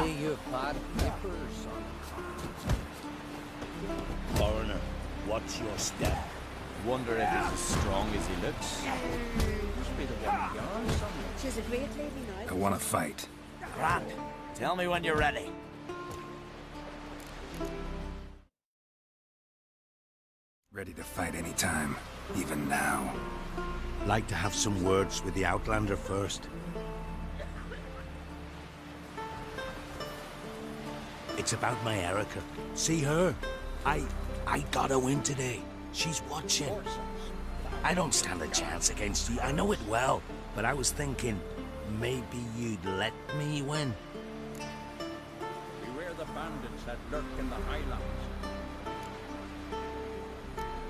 See you bad papers on. Foreigner, what's your step? Wonder if he's as strong as he looks. Must be the one beyond somewhere. She's a great lady now. I want to fight. Grant, tell me when you're ready. Ready to fight anytime, even now. Like to have some words with the Outlander first. It's about my Erica. See her? I got a win today. She's watching. I don't stand a chance against you. I know it well. But I was thinking, maybe you'd let me win. Beware the bandits that lurk in the highlands.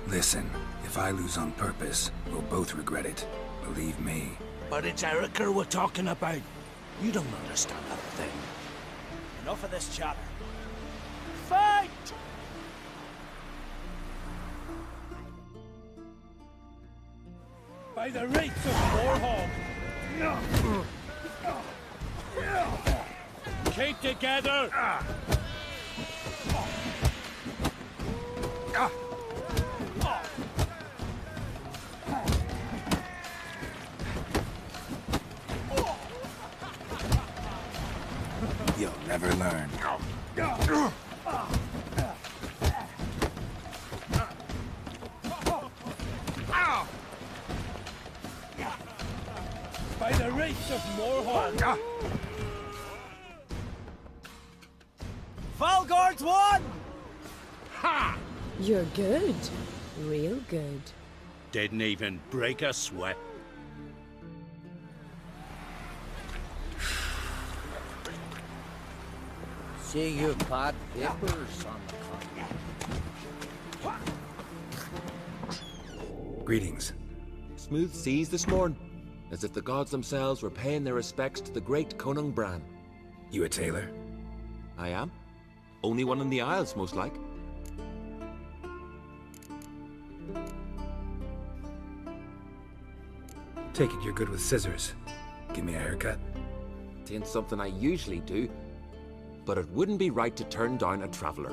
Listen, if I lose on purpose, we'll both regret it. Believe me. But it's Erica we're talking about. You don't understand that thing. Enough of this chatter. Fight! By the rates of Warhawk! Keep together! You'll never learn. By the rates of Warhawk! Falgord's won! Ha! You're good. Real good. Didn't even break a sweat. See you bad papers on the Greetings. Smooth seas this morn, as if the gods themselves were paying their respects to the great Conung Bran. You a tailor? I am. Only one in the Isles, most like. Take it you're good with scissors. Give me a haircut. It ain't something I usually do, but it wouldn't be right to turn down a traveller.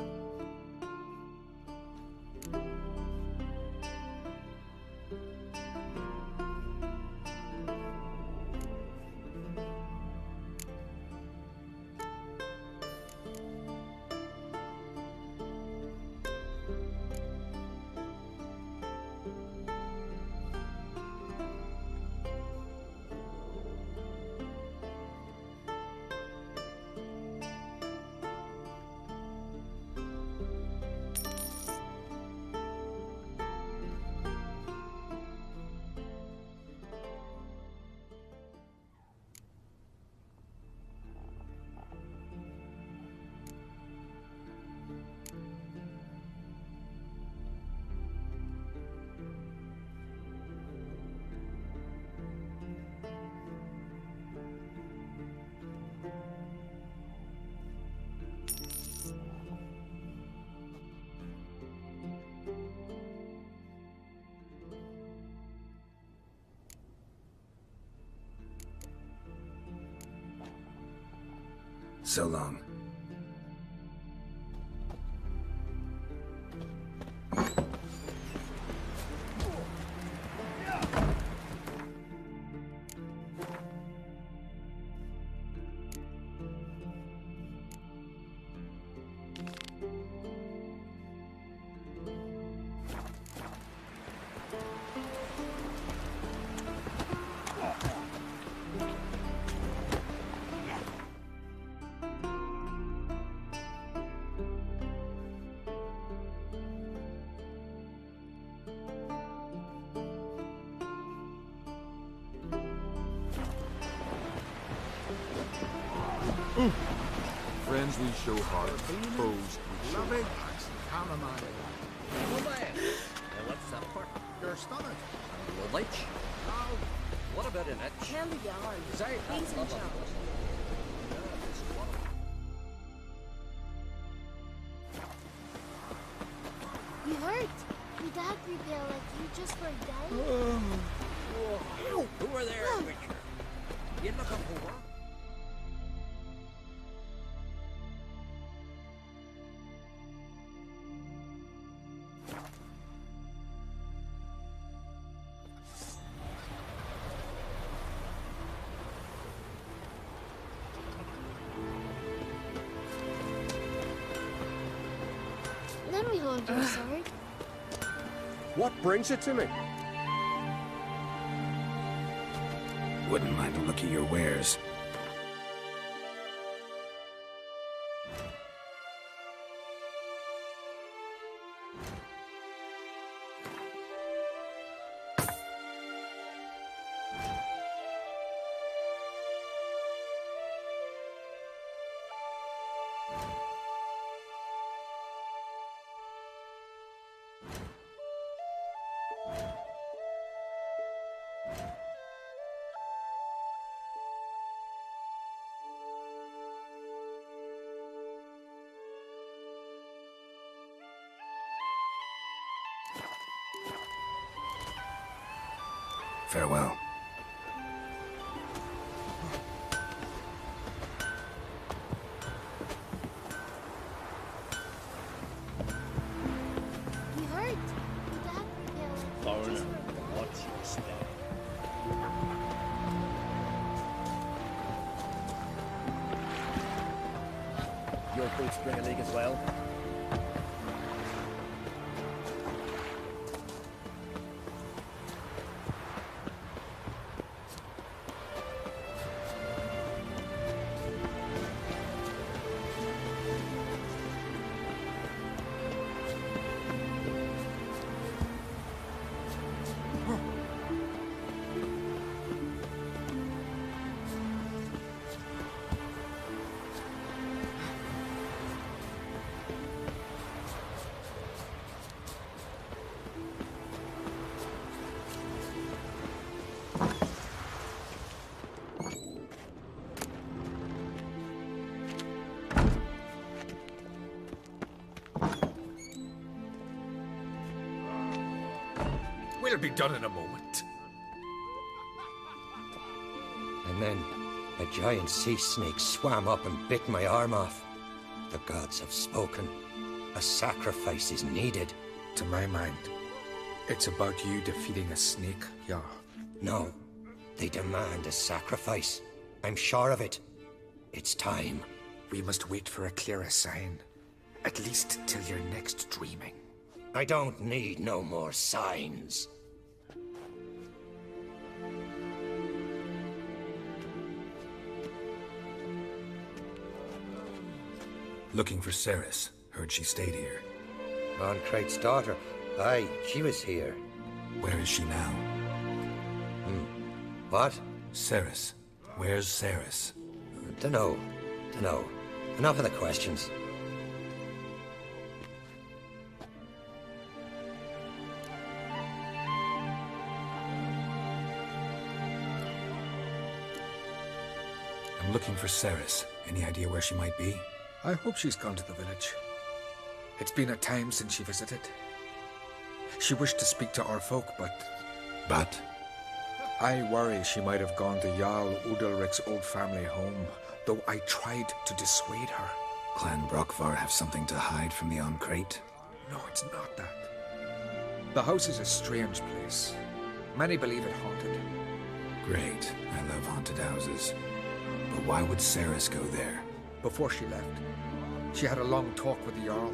So long. Friends we show heart, foes we show Lovely. hearts. Chamomile. What's that for? You're stunning. The lich? What about an itch? Tell the yarn. Sorry, He's in charge. You hurt? Your dad repair like you just for a day? Who are there, Witcher? You looking for? me hold your sword. What brings you to me? Wouldn't mind a look at your wares. Farewell. You hurt. Your dad repaired like you Foreigner, just for a dad. what's your step? Your boots bring a league as well. We'll be done in a moment. And then a giant sea snake swam up and bit my arm off. The gods have spoken. A sacrifice is needed. To my mind, it's about you defeating a snake, yeah. No, they demand a sacrifice. I'm sure of it. It's time. We must wait for a clearer sign. At least till your next dreaming. I don't need no more signs. Looking for Ceres. Heard she stayed here. Ron Crate's daughter. Aye, she was here. Where is she now? What? Ceres. Where's Ceres? Dunno. Enough of the questions. I'm looking for Ceres. Any idea where she might be? I hope she's gone to the village. It's been a time since she visited. She wished to speak to our folk, But? I worry she might have gone to Jarl Udalric's old family home, though I tried to dissuade her. Clan Brockvar have something to hide from the Crate? No, it's not that. The house is a strange place. Many believe it haunted. Great. I love haunted houses. But why would Ceres go there? Before she left, she had a long talk with the Jarl.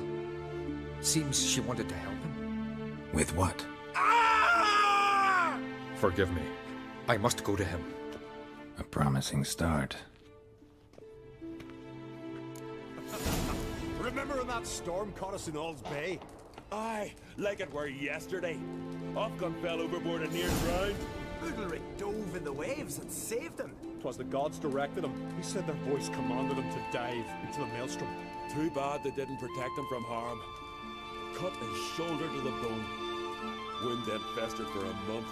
Seems she wanted to help him. With what? Forgive me. I must go to him. A promising start. Remember when that storm caught us in All's Bay? Aye, like it were yesterday. Ofcom fell overboard and near drowned. Udalric dove in the waves and saved him. 'Twas the gods directed him. He said their voice commanded him to dive into the maelstrom. Too bad they didn't protect him from harm. Cut his shoulder to the bone. Wound then festered for a month.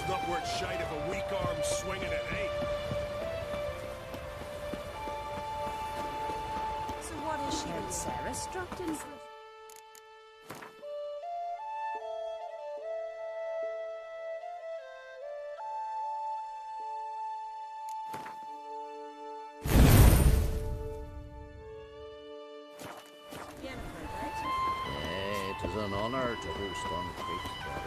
not worth shite if a weak arm's swinging it, eh? So what is she and Sarah strapped in for? It is an honor to host on Crete, brother.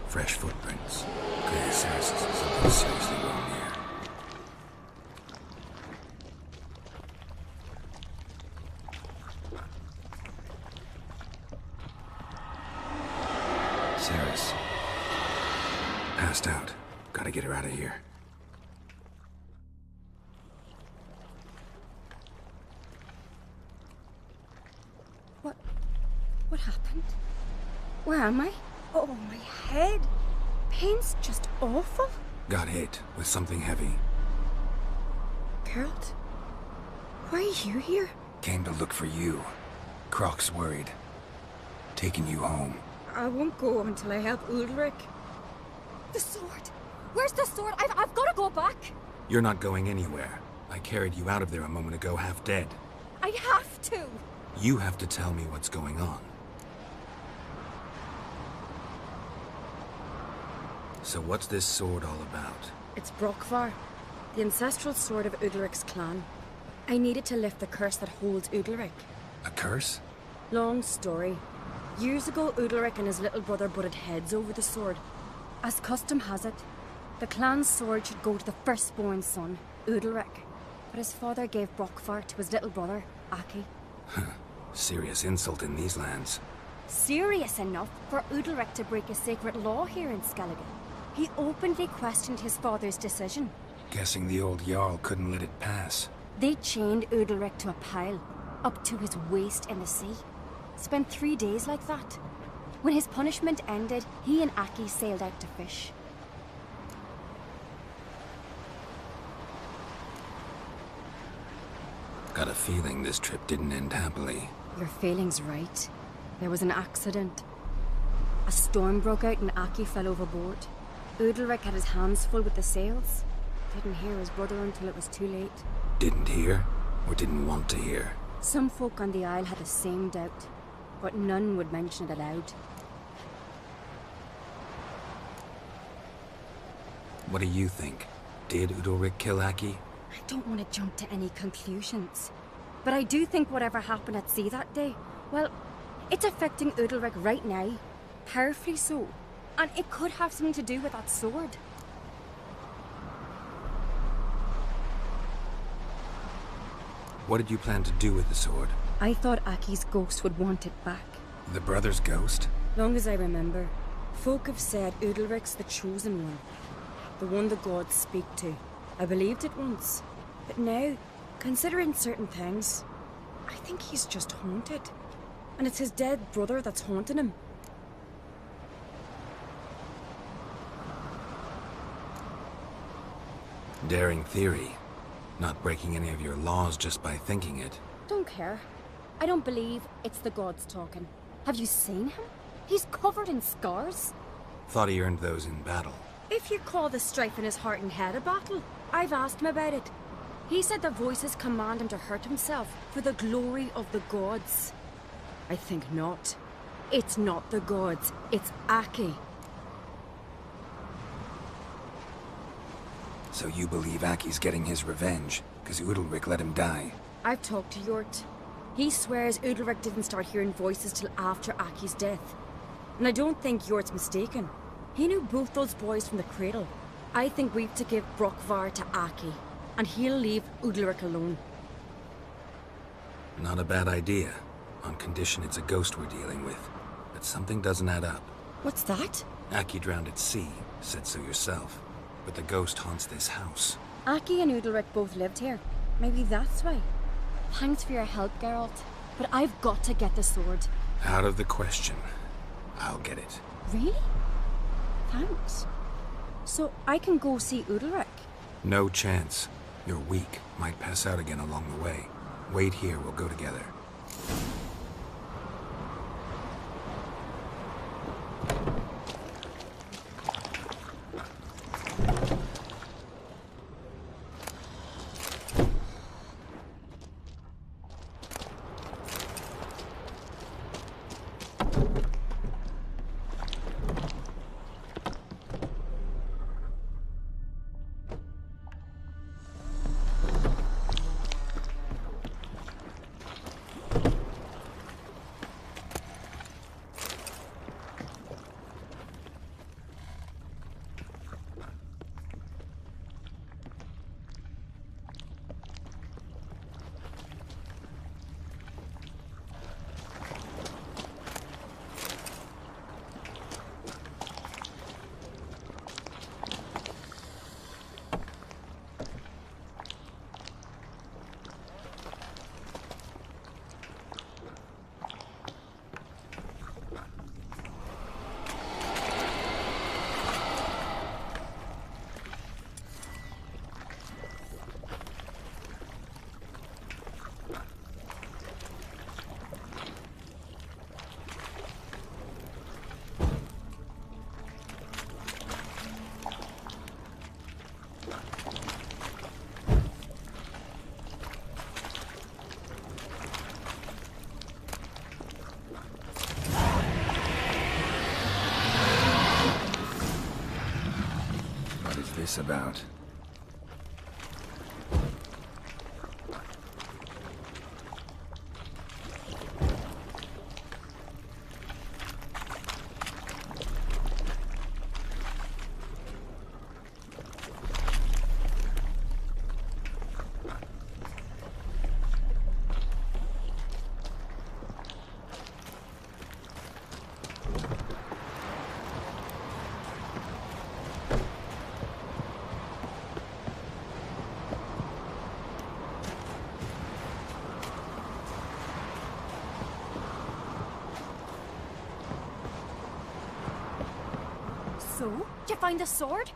Fresh footprints. Clear sense something seriously wrong here. Saris. Passed out. Gotta get her out of here. What happened? Where am I? Oh, my head. Pain's just awful. Got hit with something heavy. Geralt? Why are you here? Came to look for you. Croc's worried. Taking you home. I won't go until I help Ulrich. The sword! Where's the sword? I've got to go back! You're not going anywhere. I carried you out of there a moment ago half dead. I have to! You have to tell me what's going on. So what's this sword all about? It's Brokvar, the ancestral sword of Udalric's clan. I needed to lift the curse that holds Udalric. A curse? Long story. Years ago, Udalric and his little brother butted heads over the sword. As custom has it, the clan's sword should go to the firstborn son, Udalric. But his father gave Brokvar to his little brother, Aki. Serious insult in these lands. Serious enough for Udalric to break a sacred law here in Skellige. He openly questioned his father's decision. Guessing the old Jarl couldn't let it pass. They chained Udalric to a pile, up to his waist in the sea. Spent 3 days like that. When his punishment ended, he and Aki sailed out to fish. Got a feeling this trip didn't end happily. Your feeling's right. There was an accident. A storm broke out and Aki fell overboard. Udalric had his hands full with the sails. Didn't hear his brother until it was too late. Didn't hear? Or didn't want to hear? Some folk on the Isle had the same doubt, but none would mention it aloud. What do you think? Did Udalric kill Aki? I don't want to jump to any conclusions. But I do think whatever happened at sea that day, well, it's affecting Udalric right now. Powerfully so. And it could have something to do with that sword. What did you plan to do with the sword? I thought Aki's ghost would want it back. The brother's ghost? Long as I remember, folk have said Udalric's the chosen one. The one the gods speak to. I believed it once. But now, considering certain things, I think he's just haunted. And it's his dead brother that's haunting him. Daring theory. Not breaking any of your laws just by thinking it. Don't care. I don't believe it's the gods talking. Have you seen him? He's covered in scars. Thought he earned those in battle. If you call the strife in his heart and head a battle, I've asked him about it. He said the voices command him to hurt himself for the glory of the gods. I think not. It's not the gods, it's Aki. So you believe Aki's getting his revenge, because Udalric let him die? I've talked to Yort. He swears Udalric didn't start hearing voices till after Aki's death. And I don't think Yort's mistaken. He knew both those boys from the cradle. I think we've to give Brokvar to Aki, and he'll leave Udalric alone. Not a bad idea, on condition it's a ghost we're dealing with. But something doesn't add up. What's that? Aki drowned at sea. Said so yourself. But the ghost haunts this house. Aki and Udalric both lived here. Maybe that's why. Thanks for your help, Geralt. But I've got to get the sword. Out of the question. I'll get it. Really? Thanks. So I can go see Udalric? No chance. You're weak. Might pass out again along the way. Wait here, we'll go together. This about? So, did you find the sword?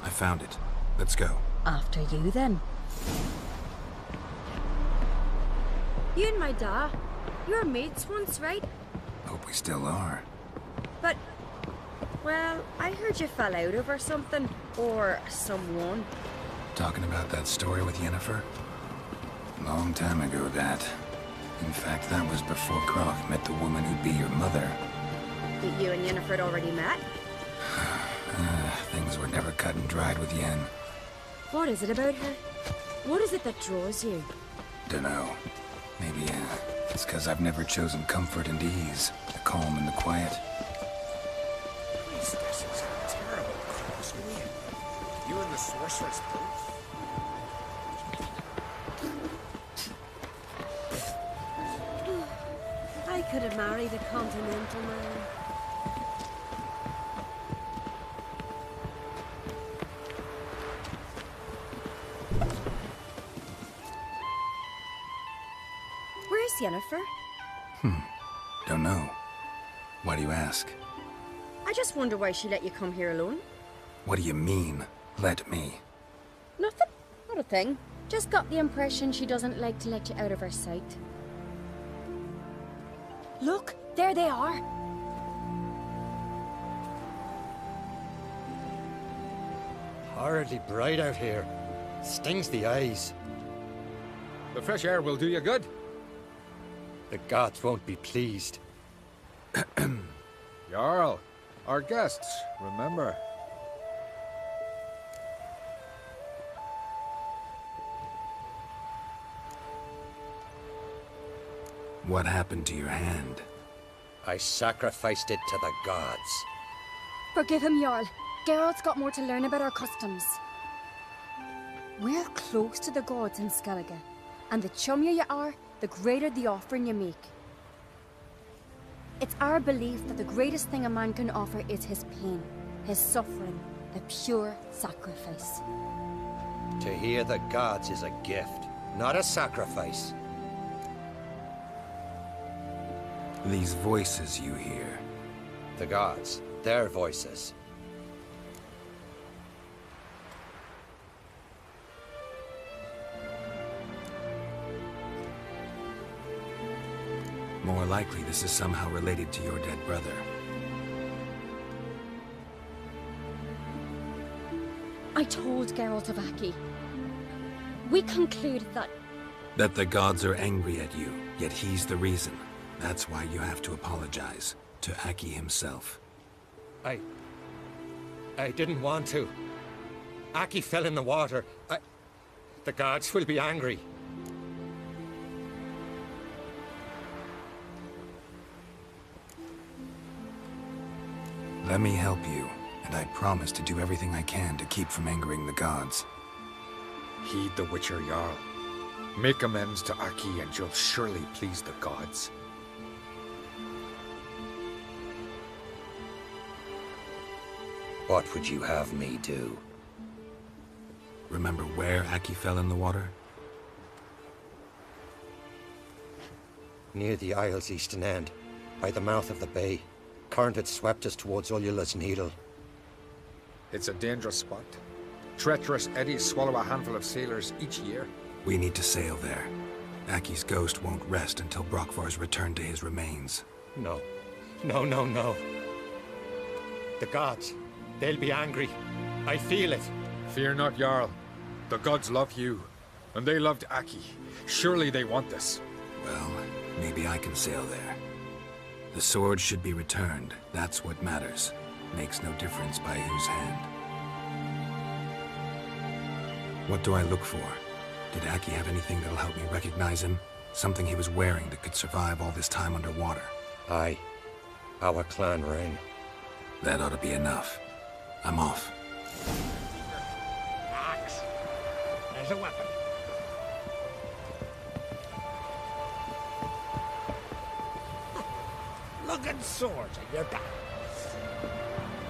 I found it. Let's go. After you, then. You and my da, you were mates once, right? Hope we still are. But, well, I heard you fell out over something. Or someone. Talking about that story with Yennefer? Long time ago, that. In fact, that was before Croft met the woman who'd be your mother. You and Yennefer had already met? Things were never cut and dried with Yen. What is it about her? What is it that draws you? Dunno. Maybe, it's because I've never chosen comfort and ease. The calm and the quiet. This is terrible, Cross. You and the sorceress both? I could have married a continental man. Where's Yennefer? Don't know. Why do you ask? I just wonder why she let you come here alone. What do you mean, let me? Nothing. Not a thing. Just got the impression she doesn't like to let you out of her sight. Look, there they are. Horridly bright out here. Stings the eyes. The fresh air will do you good. The gods won't be pleased. Jarl, our guests, remember. What happened to your hand? I sacrificed it to the gods. Forgive him, Jarl. Geralt's got more to learn about our customs. We're close to the gods in Skellige, and the chummier you are, the greater the offering you make. It's our belief that the greatest thing a man can offer is his pain, his suffering, the pure sacrifice. To hear the gods is a gift, not a sacrifice. These voices you hear. The gods, their voices. More likely this is somehow related to your dead brother. I told Geralt of Aki. We concluded that... That the gods are angry at you, yet he's the reason. That's why you have to apologize. To Aki himself. I didn't want to. Aki fell in the water. The gods will be angry. Let me help you, and I promise to do everything I can to keep from angering the gods. Heed the Witcher Jarl. Make amends to Aki and you'll surely please the gods. What would you have me do? Remember where Aki fell in the water? Near the Isle's eastern end, by the mouth of the bay. Current had swept us towards Ullula's Needle. It's a dangerous spot. Treacherous eddies swallow a handful of sailors each year. We need to sail there. Aki's ghost won't rest until Brokvar's returned to his remains. No. No, no, no. The gods, they'll be angry. I feel it. Fear not, Jarl. The gods love you, and they loved Aki. Surely they want this. Well, maybe I can sail there. The sword should be returned. That's what matters. Makes no difference by whose hand. What do I look for? Did Aki have anything that'll help me recognize him? Something he was wearing that could survive all this time underwater? Aye. Our clan ring. That ought to be enough. I'm off. Axe. There's a weapon. Looking swords at your back.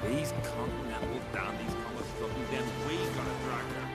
These continental dandies come with something, then we gotta drag her.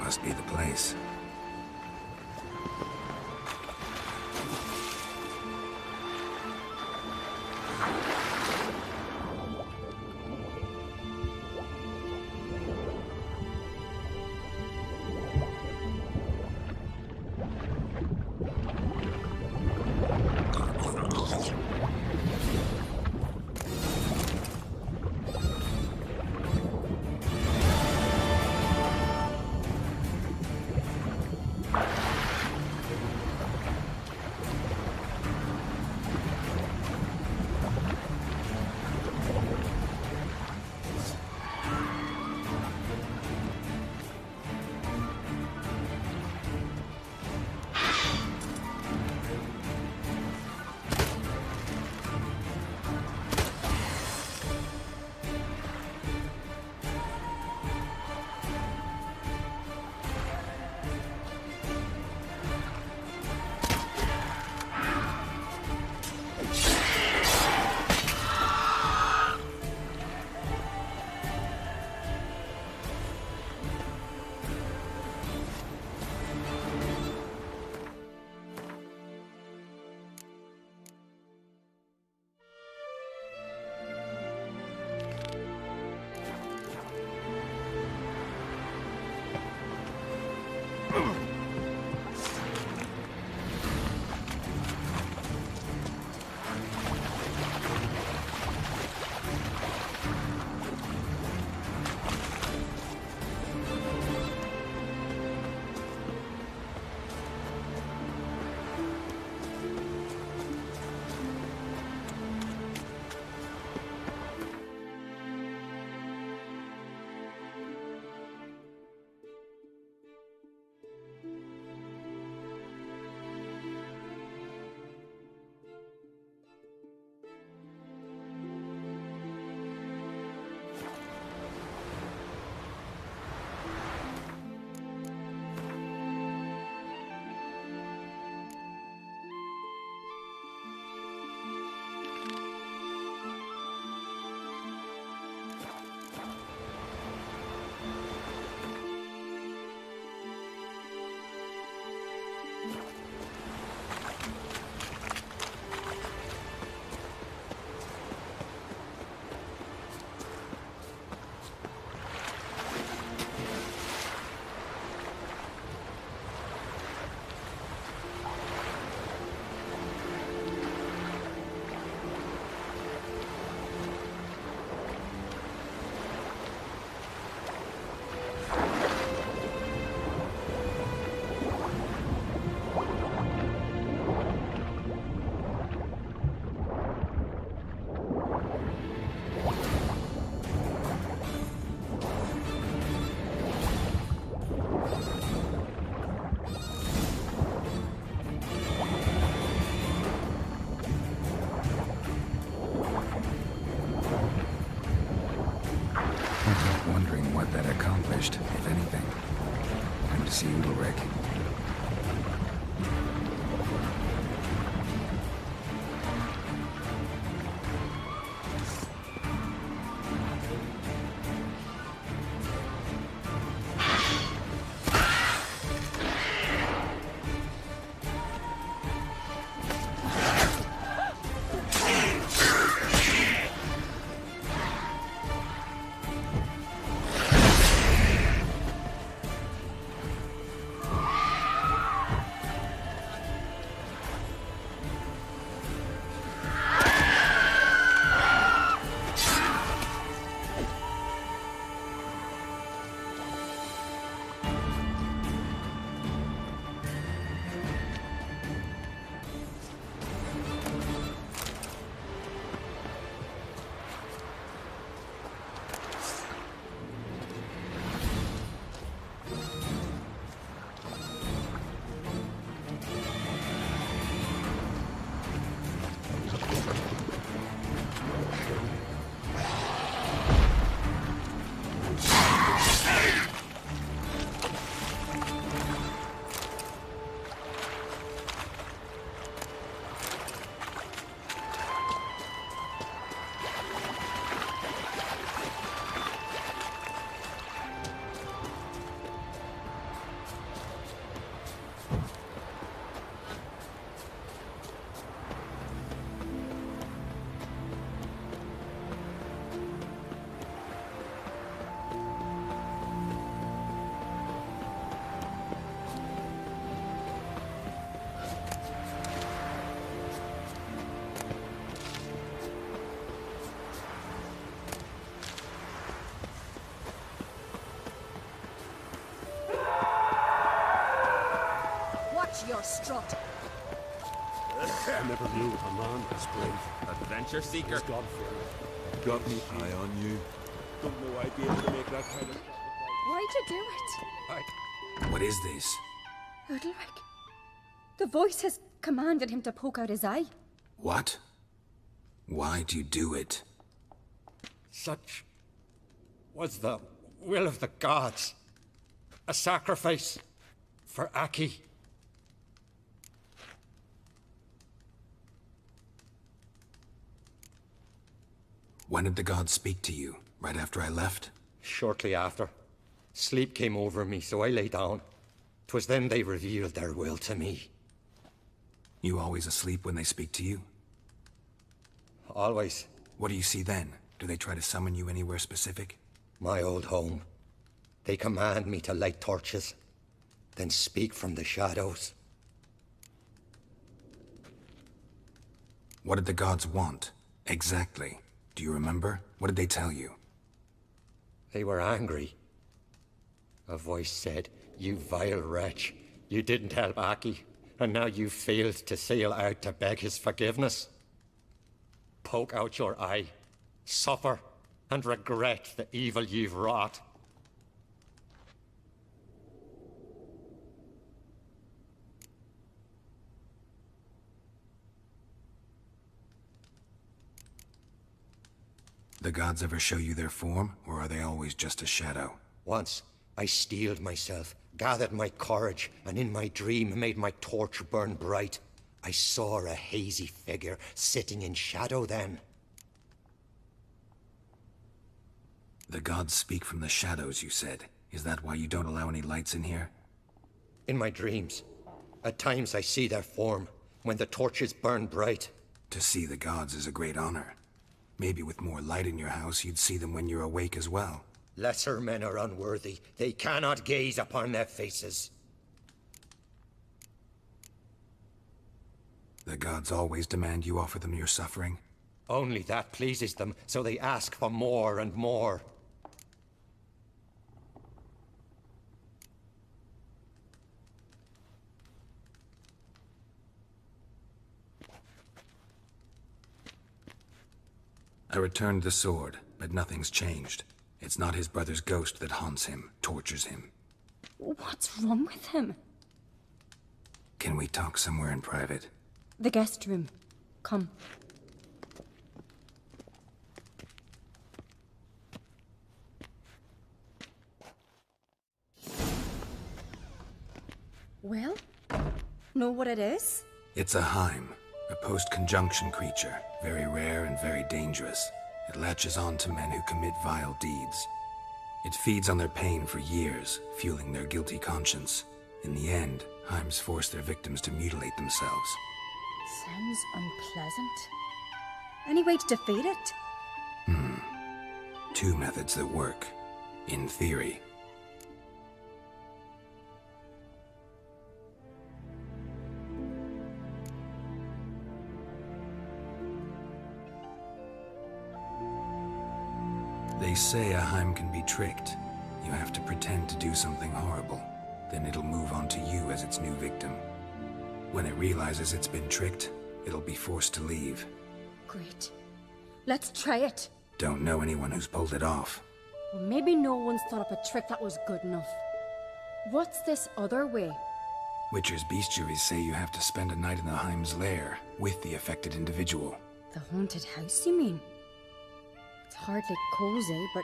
must be the place. If anything. Time to see Ulrich. Strut. I never knew a man as brave. Adventure seeker. As God-fearing. Got me eye on you. Don't know I'd be able to make that kind of sacrifice. Why'd you do it? What is this? Udalric. The voice has commanded him to poke out his eye. What? Why'd you do it? Such was the will of the gods. A sacrifice for Aki. When did the gods speak to you? Right after I left? Shortly after. Sleep came over me, so I lay down. 'Twas then they revealed their will to me. You always asleep when they speak to you? Always. What do you see then? Do they try to summon you anywhere specific? My old home. They command me to light torches, then speak from the shadows. What did the gods want? Exactly. Do you remember? What did they tell you? They were angry. A voice said, "You vile wretch, you didn't help Aki, and now you've failed to sail out to beg his forgiveness. Poke out your eye, suffer, and regret the evil you've wrought." The gods ever show you their form, or are they always just a shadow? Once, I steeled myself, gathered my courage, and in my dream made my torch burn bright. I saw a hazy figure sitting in shadow then. The gods speak from the shadows, you said. Is that why you don't allow any lights in here? In my dreams. At times I see their form, when the torches burn bright. To see the gods is a great honor. Maybe with more light in your house, you'd see them when you're awake as well. Lesser men are unworthy. They cannot gaze upon their faces. The gods always demand you offer them your suffering? Only that pleases them, so they ask for more and more. I returned the sword, but nothing's changed. It's not his brother's ghost that haunts him, tortures him. What's wrong with him? Can we talk somewhere in private? The guest room. Come. Well, know what it is? It's a Heim, a post-conjunction creature, very rare and very dangerous. It latches on to men who commit vile deeds. It feeds on their pain for years, fueling their guilty conscience. In the end, Heims force their victims to mutilate themselves. Sounds unpleasant. Any way to defeat it? Two methods that work, in theory. They say a Heim can be tricked. You have to pretend to do something horrible. Then it'll move on to you as its new victim. When it realizes it's been tricked, it'll be forced to leave. Great. Let's try it. Don't know anyone who's pulled it off. Well, maybe no one's thought up a trick that was good enough. What's this other way? Witcher's bestiaries say you have to spend a night in the Heim's lair with the affected individual. The haunted house, you mean? It's hardly cozy, but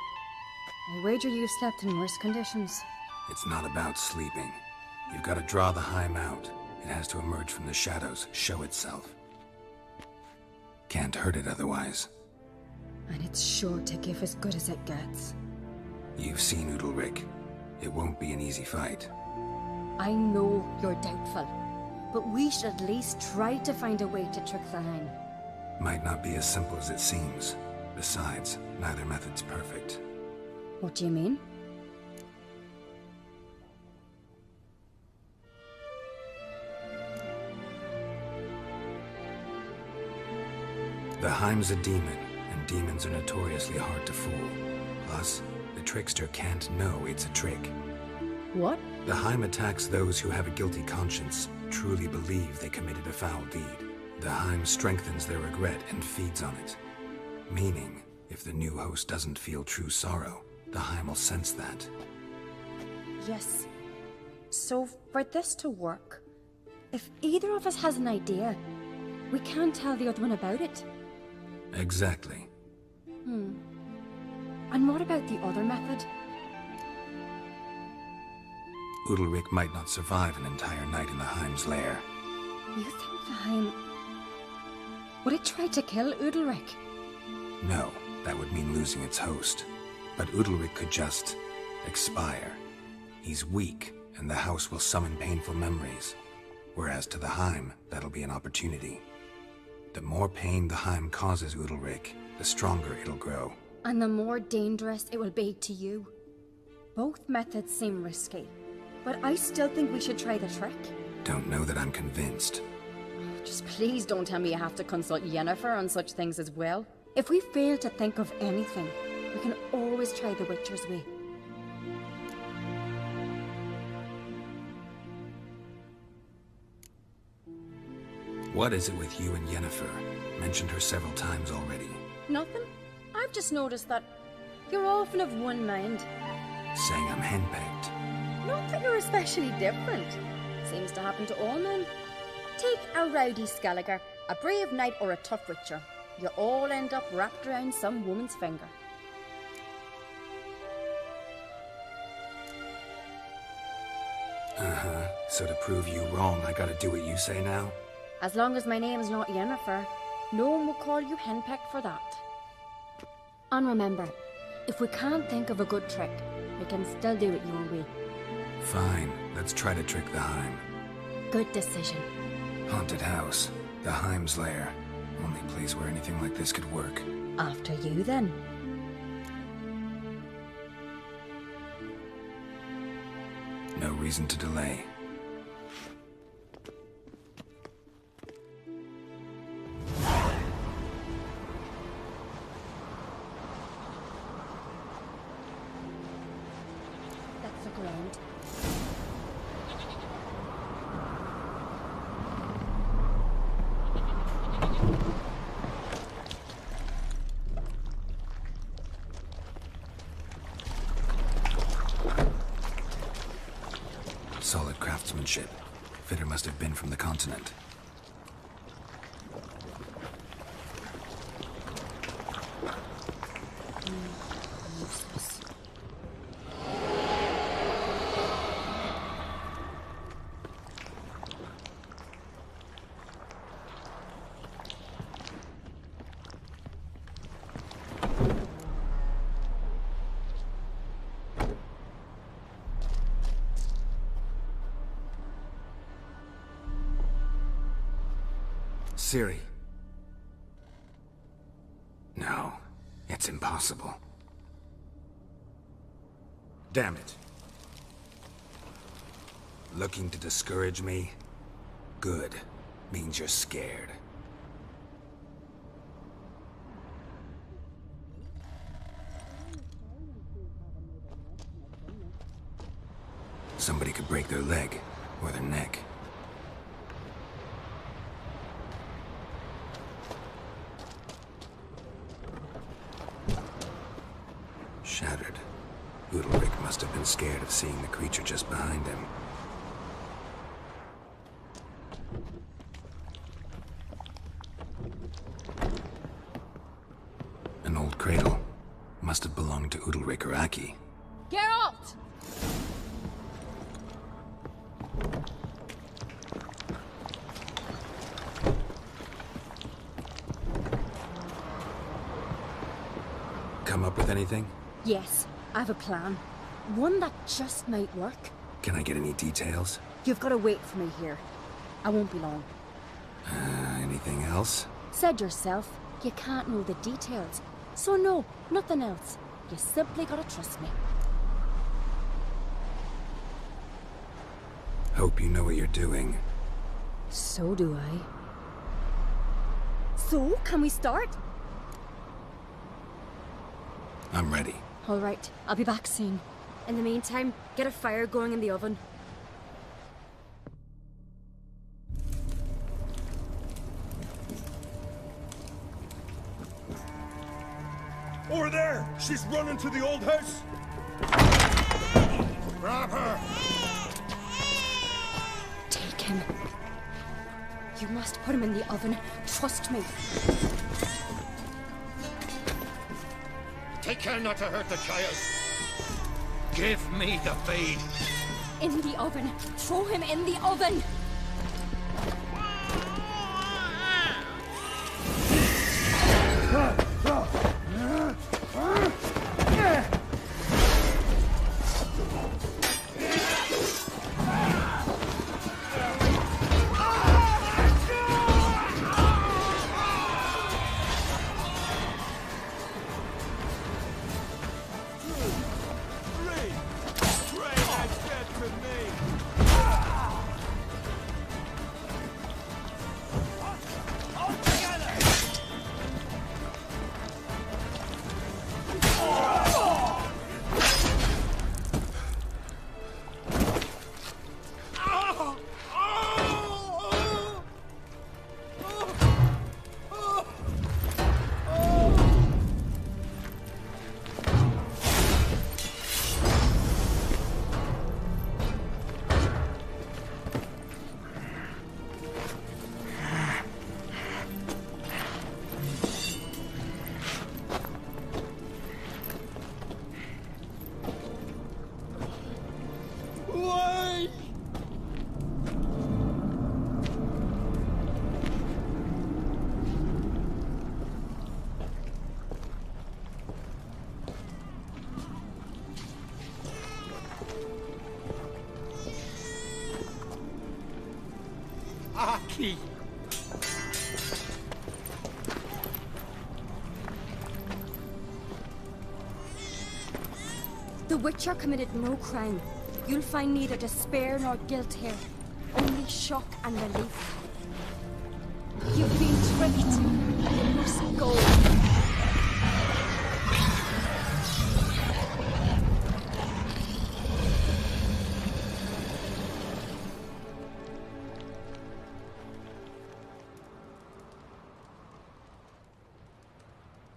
I wager you slept in worse conditions. It's not about sleeping. You've got to draw the Heim out. It has to emerge from the shadows, show itself. Can't hurt it otherwise. And it's sure to give as good as it gets. You've seen Udalric. It won't be an easy fight. I know you're doubtful, but we should at least try to find a way to trick the Heim. Might not be as simple as it seems. Besides, neither method's perfect. What do you mean? The Heim's a demon, and demons are notoriously hard to fool. Plus, the trickster can't know it's a trick. What? The Heim attacks those who have a guilty conscience, truly believe they committed a foul deed. The Heim strengthens their regret and feeds on it. Meaning, if the new host doesn't feel true sorrow, the Heim will sense that. Yes. So, for this to work, if either of us has an idea, we can't tell the other one about it. Exactly. And what about the other method? Udalric might not survive an entire night in the Heim's lair. You think the Heim... would it try to kill Udalric? No, that would mean losing its host. But Udalric could just... expire. He's weak, and the house will summon painful memories. Whereas to the Heim, that'll be an opportunity. The more pain the Heim causes Udalric, the stronger it'll grow. And the more dangerous it will be to you. Both methods seem risky, but I still think we should try the trick. Don't know that I'm convinced. Just please don't tell me you have to consult Yennefer on such things as well. If we fail to think of anything, we can always try the Witcher's way. What is it with you and Yennefer? Mentioned her several times already. Nothing. I've just noticed that you're often of one mind. Saying I'm henpecked. Not that you're especially different. Seems to happen to all men. Take a rowdy skellige, a brave knight or a tough witcher. You all end up wrapped around some woman's finger. Uh-huh. So to prove you wrong, I gotta do what you say now? As long as my name's not Yennefer, no one will call you henpecked for that. And remember, if we can't think of a good trick, we can still do it your way. Fine, let's try to trick the Heim. Good decision. Haunted house, the Heim's lair. Only place where anything like this could work. After you, then. No reason to delay. Let's look around. Solid craftsmanship. Fitter must have been from the continent. Useless. Ciri. No, it's impossible. Damn it. Looking to discourage me? Good. Means you're scared. Somebody could break their leg, or their neck. Shattered. Udalric must have been scared of seeing the creature just behind him. An old cradle. Must have belonged to Udalric or Aki. Geralt! Come up with anything? Yes, I have a plan. One that just might work. Can I get any details? You've got to wait for me here. I won't be long. Anything else? Said yourself, you can't know the details. So no, nothing else. You simply gotta trust me. Hope you know what you're doing. So do I. So, can we start? I'm ready. All right, I'll be back soon. In the meantime, get a fire going in the oven. Over there! She's running to the old house! Grab her! Take him. You must put him in the oven. Trust me. Take care not to hurt the child. Give me the feed. In the oven. Throw him in the oven. Aki! The Witcher committed no crime. You'll find neither despair nor guilt here. Only shock and relief. You've been tricked. You must go.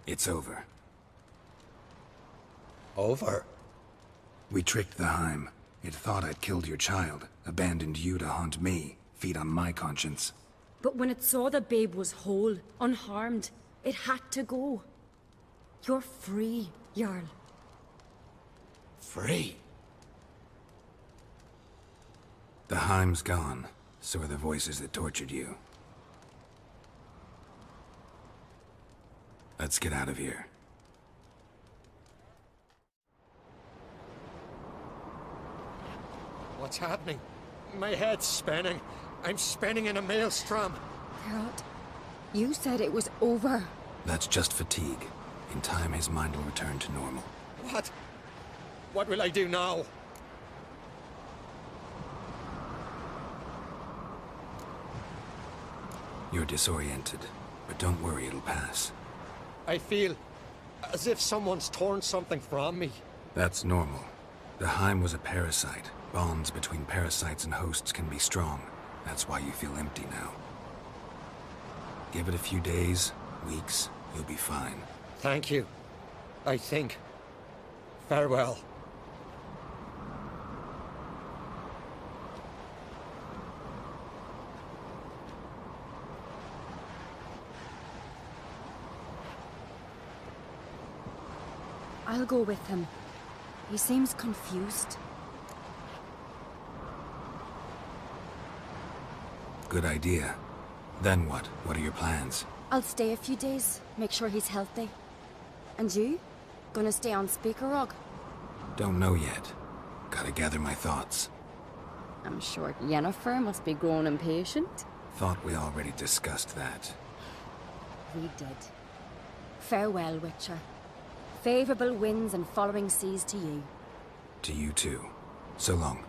It's over. Over? We tricked the Heim. It thought I'd killed your child, abandoned you to haunt me, feed on my conscience. But when it saw the babe was whole, unharmed, it had to go. You're free, Jarl. Free? The Heim's gone. So are the voices that tortured you. Let's get out of here. What's happening? My head's spinning. I'm spinning in a maelstrom. Geralt, you said it was over. That's just fatigue. In time, his mind will return to normal. What? What will I do now? You're disoriented, but don't worry, it'll pass. I feel as if someone's torn something from me. That's normal. The Heim was a parasite. Bonds between parasites and hosts can be strong. That's why you feel empty now. Give it a few days, weeks, you'll be fine. Thank you. I think. Farewell. I'll go with him. He seems confused. Good idea. Then what? What are your plans? I'll stay a few days, make sure he's healthy. And you? Gonna stay on Speakerog? Don't know yet. Gotta gather my thoughts. I'm sure Yennefer must be growing impatient. Thought we already discussed that. We did. Farewell, Witcher. Favorable winds and following seas to you. To you too. So long.